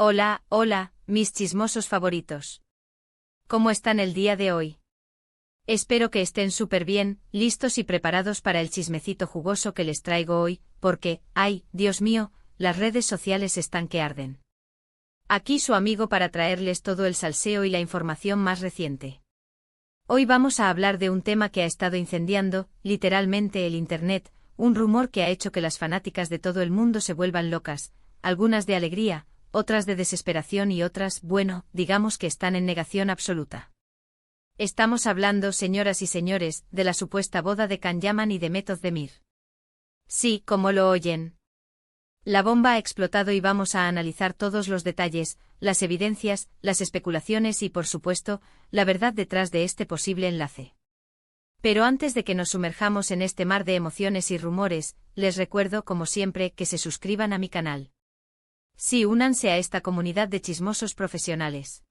Hola, hola, mis chismosos favoritos. ¿Cómo están el día de hoy? Espero que estén súper bien, listos y preparados para el chismecito jugoso que les traigo hoy, porque, ay, Dios mío, las redes sociales están que arden. Aquí su amigo para traerles todo el salseo y la información más reciente. Hoy vamos a hablar de un tema que ha estado incendiando, literalmente el Internet, un rumor que ha hecho que las fanáticas de todo el mundo se vuelvan locas, algunas de alegría, otras de desesperación y otras, bueno, digamos que están en negación absoluta. Estamos hablando, señoras y señores, de la supuesta boda de Can Yaman y de Method Demir. Sí, como lo oyen. La bomba ha explotado y vamos a analizar todos los detalles, las evidencias, las especulaciones y, por supuesto, la verdad detrás de este posible enlace. Pero antes de que nos sumerjamos en este mar de emociones y rumores, les recuerdo, como siempre, que se suscriban a mi canal. Sí, únanse a esta comunidad de chismosos profesionales.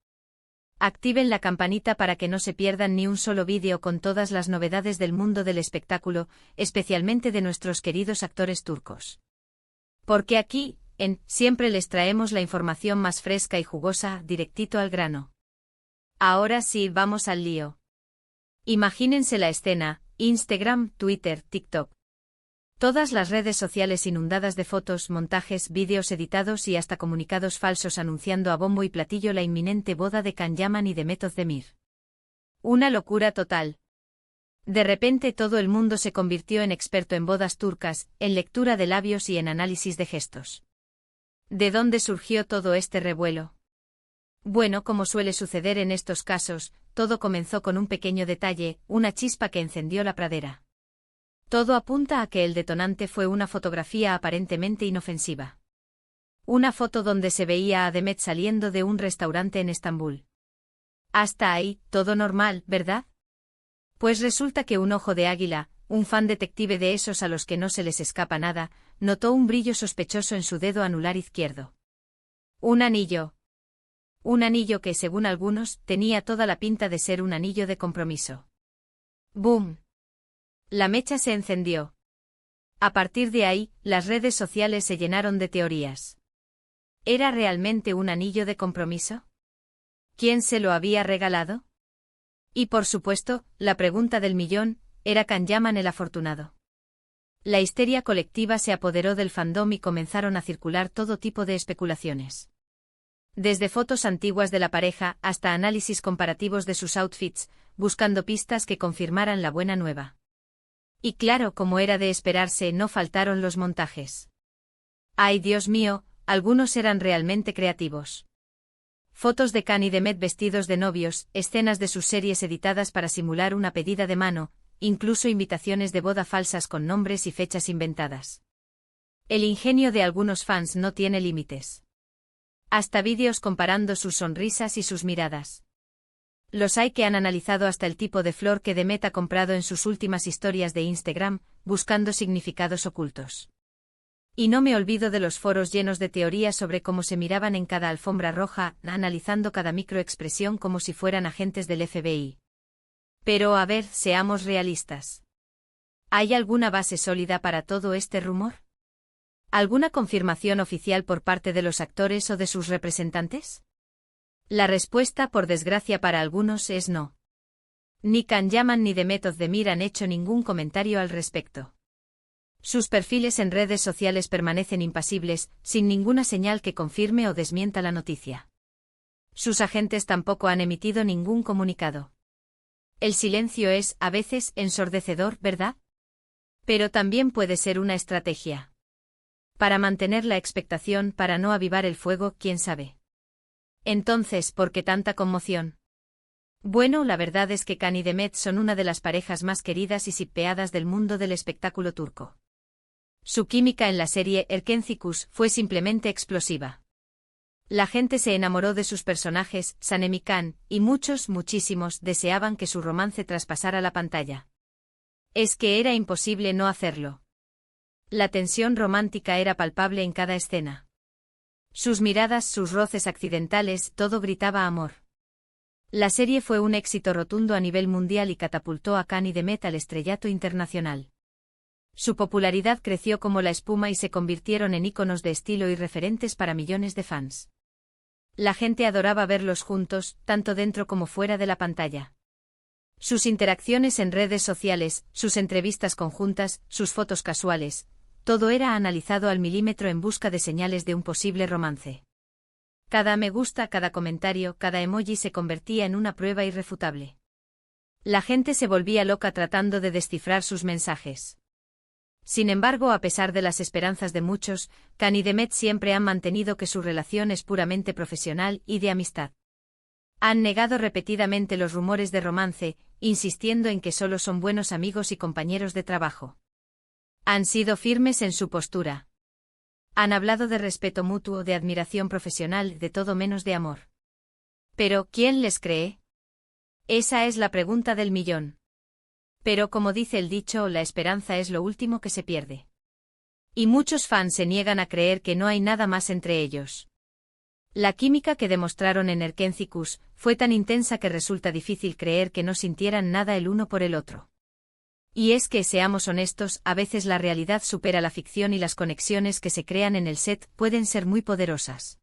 Activen la campanita para que no se pierdan ni un solo vídeo con todas las novedades del mundo del espectáculo, especialmente de nuestros queridos actores turcos. Porque aquí, siempre les traemos la información más fresca y jugosa, directito al grano. Ahora sí, vamos al lío. Imagínense la escena: Instagram, Twitter, TikTok. Todas las redes sociales inundadas de fotos, montajes, vídeos editados y hasta comunicados falsos anunciando a bombo y platillo la inminente boda de Can Yaman y de Method Demir. Una locura total. De repente todo el mundo se convirtió en experto en bodas turcas, en lectura de labios y en análisis de gestos. ¿De dónde surgió todo este revuelo? Bueno, como suele suceder en estos casos, todo comenzó con un pequeño detalle, una chispa que encendió la pradera. Todo apunta a que el detonante fue una fotografía aparentemente inofensiva. Una foto donde se veía a Demet saliendo de un restaurante en Estambul. Hasta ahí, todo normal, ¿verdad? Pues resulta que un ojo de águila, un fan detective de esos a los que no se les escapa nada, notó un brillo sospechoso en su dedo anular izquierdo. Un anillo. Un anillo que, según algunos, tenía toda la pinta de ser un anillo de compromiso. ¡Boom! La mecha se encendió. A partir de ahí, las redes sociales se llenaron de teorías. ¿Era realmente un anillo de compromiso? ¿Quién se lo había regalado? Y por supuesto, la pregunta del millón, ¿era Can Yaman el afortunado? La histeria colectiva se apoderó del fandom y comenzaron a circular todo tipo de especulaciones. Desde fotos antiguas de la pareja hasta análisis comparativos de sus outfits, buscando pistas que confirmaran la buena nueva. Y claro, como era de esperarse, no faltaron los montajes. ¡Ay, Dios mío! Algunos eran realmente creativos. Fotos de Can y Demet vestidos de novios, escenas de sus series editadas para simular una pedida de mano, incluso invitaciones de boda falsas con nombres y fechas inventadas. El ingenio de algunos fans no tiene límites. Hasta vídeos comparando sus sonrisas y sus miradas. Los hay que han analizado hasta el tipo de flor que Demet ha comprado en sus últimas historias de Instagram, buscando significados ocultos. Y no me olvido de los foros llenos de teorías sobre cómo se miraban en cada alfombra roja, analizando cada microexpresión como si fueran agentes del FBI. Pero a ver, seamos realistas. ¿Hay alguna base sólida para todo este rumor? ¿Alguna confirmación oficial por parte de los actores o de sus representantes? La respuesta, por desgracia para algunos, es no. Ni Can Yaman ni Method Demir han hecho ningún comentario al respecto. Sus perfiles en redes sociales permanecen impasibles, sin ninguna señal que confirme o desmienta la noticia. Sus agentes tampoco han emitido ningún comunicado. El silencio es, a veces, ensordecedor, ¿verdad? Pero también puede ser una estrategia. Para mantener la expectación, para no avivar el fuego, quién sabe. Entonces, ¿por qué tanta conmoción? Bueno, la verdad es que Can y Demet son una de las parejas más queridas y shippeadas del mundo del espectáculo turco. Su química en la serie Erkenci fue simplemente explosiva. La gente se enamoró de sus personajes, Sanem y Can, y muchísimos, deseaban que su romance traspasara la pantalla. Es que era imposible no hacerlo. La tensión romántica era palpable en cada escena. Sus miradas, sus roces accidentales, todo gritaba amor. La serie fue un éxito rotundo a nivel mundial y catapultó a Can y Demet al estrellato internacional. Su popularidad creció como la espuma y se convirtieron en íconos de estilo y referentes para millones de fans. La gente adoraba verlos juntos, tanto dentro como fuera de la pantalla. Sus interacciones en redes sociales, sus entrevistas conjuntas, sus fotos casuales, todo era analizado al milímetro en busca de señales de un posible romance. Cada me gusta, cada comentario, cada emoji se convertía en una prueba irrefutable. La gente se volvía loca tratando de descifrar sus mensajes. Sin embargo, a pesar de las esperanzas de muchos, Can y Demet siempre han mantenido que su relación es puramente profesional y de amistad. Han negado repetidamente los rumores de romance, insistiendo en que solo son buenos amigos y compañeros de trabajo. Han sido firmes en su postura. Han hablado de respeto mutuo, de admiración profesional, de todo menos de amor. Pero, ¿quién les cree? Esa es la pregunta del millón. Pero como dice el dicho, la esperanza es lo último que se pierde. Y muchos fans se niegan a creer que no hay nada más entre ellos. La química que demostraron en Erkentzikos fue tan intensa que resulta difícil creer que no sintieran nada el uno por el otro. Y es que, seamos honestos, a veces la realidad supera la ficción y las conexiones que se crean en el set pueden ser muy poderosas.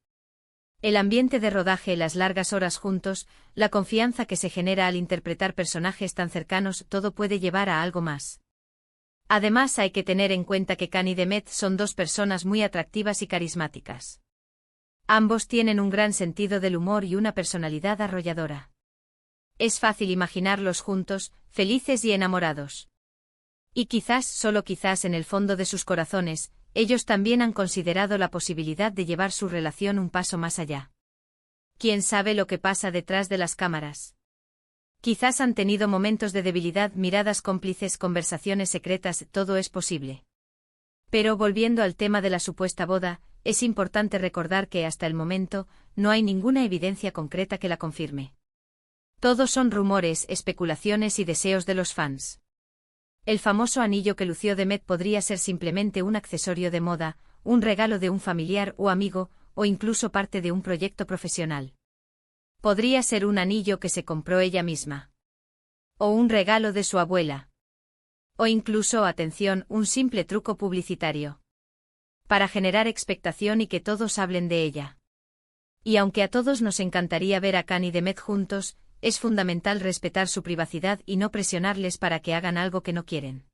El ambiente de rodaje, las largas horas juntos, la confianza que se genera al interpretar personajes tan cercanos, todo puede llevar a algo más. Además, hay que tener en cuenta que Can y Demet son dos personas muy atractivas y carismáticas. Ambos tienen un gran sentido del humor y una personalidad arrolladora. Es fácil imaginarlos juntos, felices y enamorados. Y quizás, solo quizás en el fondo de sus corazones, ellos también han considerado la posibilidad de llevar su relación un paso más allá. ¿Quién sabe lo que pasa detrás de las cámaras? Quizás han tenido momentos de debilidad, miradas cómplices, conversaciones secretas, todo es posible. Pero volviendo al tema de la supuesta boda, es importante recordar que hasta el momento, no hay ninguna evidencia concreta que la confirme. Todos son rumores, especulaciones y deseos de los fans. El famoso anillo que lució Demet podría ser simplemente un accesorio de moda, un regalo de un familiar o amigo, o incluso parte de un proyecto profesional. Podría ser un anillo que se compró ella misma. O un regalo de su abuela. O incluso, atención, un simple truco publicitario. Para generar expectación y que todos hablen de ella. Y aunque a todos nos encantaría ver a Can y Demet juntos, es fundamental respetar su privacidad y no presionarles para que hagan algo que no quieren.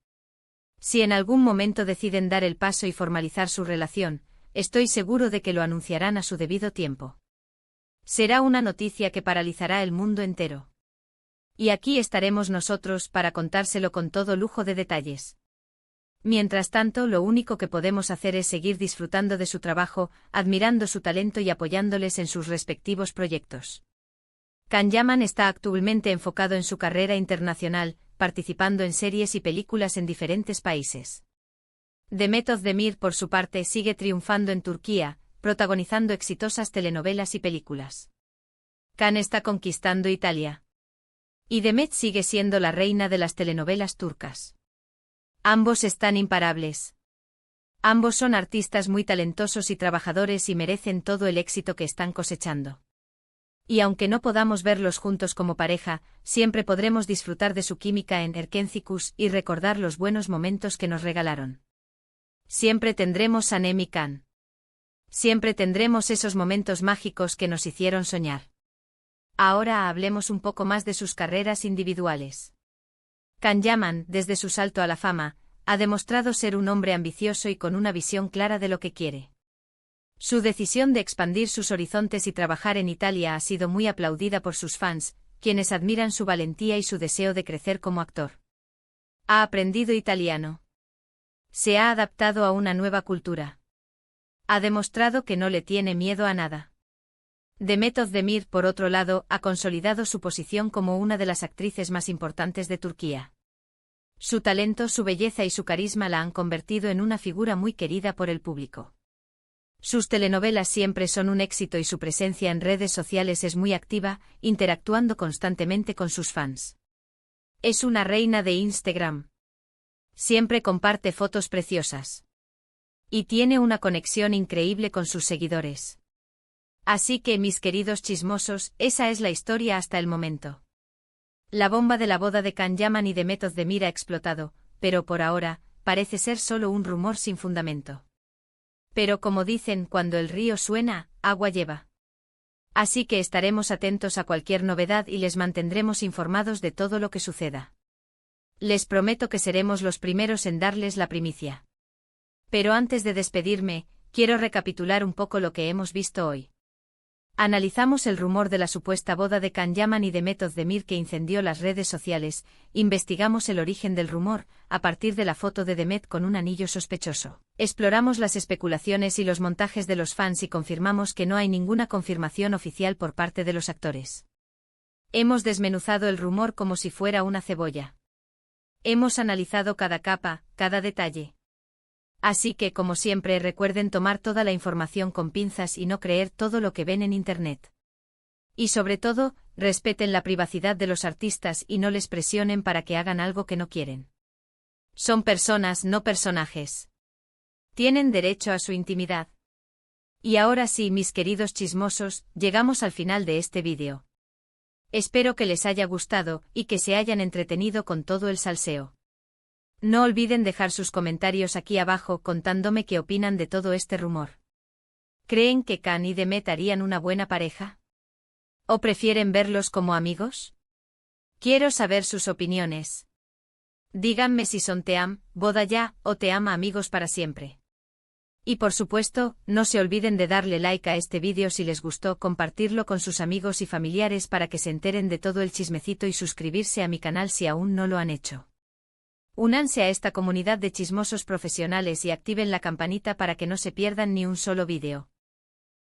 Si en algún momento deciden dar el paso y formalizar su relación, estoy seguro de que lo anunciarán a su debido tiempo. Será una noticia que paralizará el mundo entero. Y aquí estaremos nosotros para contárselo con todo lujo de detalles. Mientras tanto, lo único que podemos hacer es seguir disfrutando de su trabajo, admirando su talento y apoyándoles en sus respectivos proyectos. Can Yaman está actualmente enfocado en su carrera internacional, participando en series y películas en diferentes países. Demet Özdemir, por su parte, sigue triunfando en Turquía, protagonizando exitosas telenovelas y películas. Can está conquistando Italia. Y Demet sigue siendo la reina de las telenovelas turcas. Ambos están imparables. Ambos son artistas muy talentosos y trabajadores y merecen todo el éxito que están cosechando. Y aunque no podamos verlos juntos como pareja, siempre podremos disfrutar de su química en Erkentzikos y recordar los buenos momentos que nos regalaron. Siempre tendremos a Nem y Can. Siempre tendremos esos momentos mágicos que nos hicieron soñar. Ahora hablemos un poco más de sus carreras individuales. Can Yaman, desde su salto a la fama, ha demostrado ser un hombre ambicioso y con una visión clara de lo que quiere. Su decisión de expandir sus horizontes y trabajar en Italia ha sido muy aplaudida por sus fans, quienes admiran su valentía y su deseo de crecer como actor. Ha aprendido italiano. Se ha adaptado a una nueva cultura. Ha demostrado que no le tiene miedo a nada. Demet Özdemir, por otro lado, ha consolidado su posición como una de las actrices más importantes de Turquía. Su talento, su belleza y su carisma la han convertido en una figura muy querida por el público. Sus telenovelas siempre son un éxito y su presencia en redes sociales es muy activa, interactuando constantemente con sus fans. Es una reina de Instagram. Siempre comparte fotos preciosas. Y tiene una conexión increíble con sus seguidores. Así que, mis queridos chismosos, esa es la historia hasta el momento. La bomba de la boda de Can Yaman y Demet Özdemir ha explotado, pero por ahora, parece ser solo un rumor sin fundamento. Pero como dicen, cuando el río suena, agua lleva. Así que estaremos atentos a cualquier novedad y les mantendremos informados de todo lo que suceda. Les prometo que seremos los primeros en darles la primicia. Pero antes de despedirme, quiero recapitular un poco lo que hemos visto hoy. Analizamos el rumor de la supuesta boda de Can Yaman y Demet Özdemir que incendió las redes sociales, investigamos el origen del rumor, a partir de la foto de Demet con un anillo sospechoso. Exploramos las especulaciones y los montajes de los fans y confirmamos que no hay ninguna confirmación oficial por parte de los actores. Hemos desmenuzado el rumor como si fuera una cebolla. Hemos analizado cada capa, cada detalle. Así que, como siempre, recuerden tomar toda la información con pinzas y no creer todo lo que ven en Internet. Y sobre todo, respeten la privacidad de los artistas y no les presionen para que hagan algo que no quieren. Son personas, no personajes. Tienen derecho a su intimidad. Y ahora sí, mis queridos chismosos, llegamos al final de este vídeo. Espero que les haya gustado y que se hayan entretenido con todo el salseo. No olviden dejar sus comentarios aquí abajo contándome qué opinan de todo este rumor. ¿Creen que Can y Demet harían una buena pareja? ¿O prefieren verlos como amigos? Quiero saber sus opiniones. Díganme si son Team, boda ya, o Team amigos para siempre. Y por supuesto, no se olviden de darle like a este vídeo si les gustó, compartirlo con sus amigos y familiares para que se enteren de todo el chismecito y suscribirse a mi canal si aún no lo han hecho. Únanse a esta comunidad de chismosos profesionales y activen la campanita para que no se pierdan ni un solo vídeo.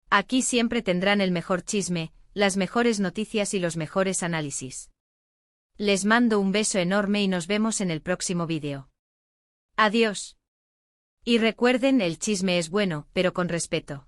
Aquí siempre tendrán el mejor chisme, las mejores noticias y los mejores análisis. Les mando un beso enorme y nos vemos en el próximo vídeo. Adiós. Y recuerden, el chisme es bueno, pero con respeto.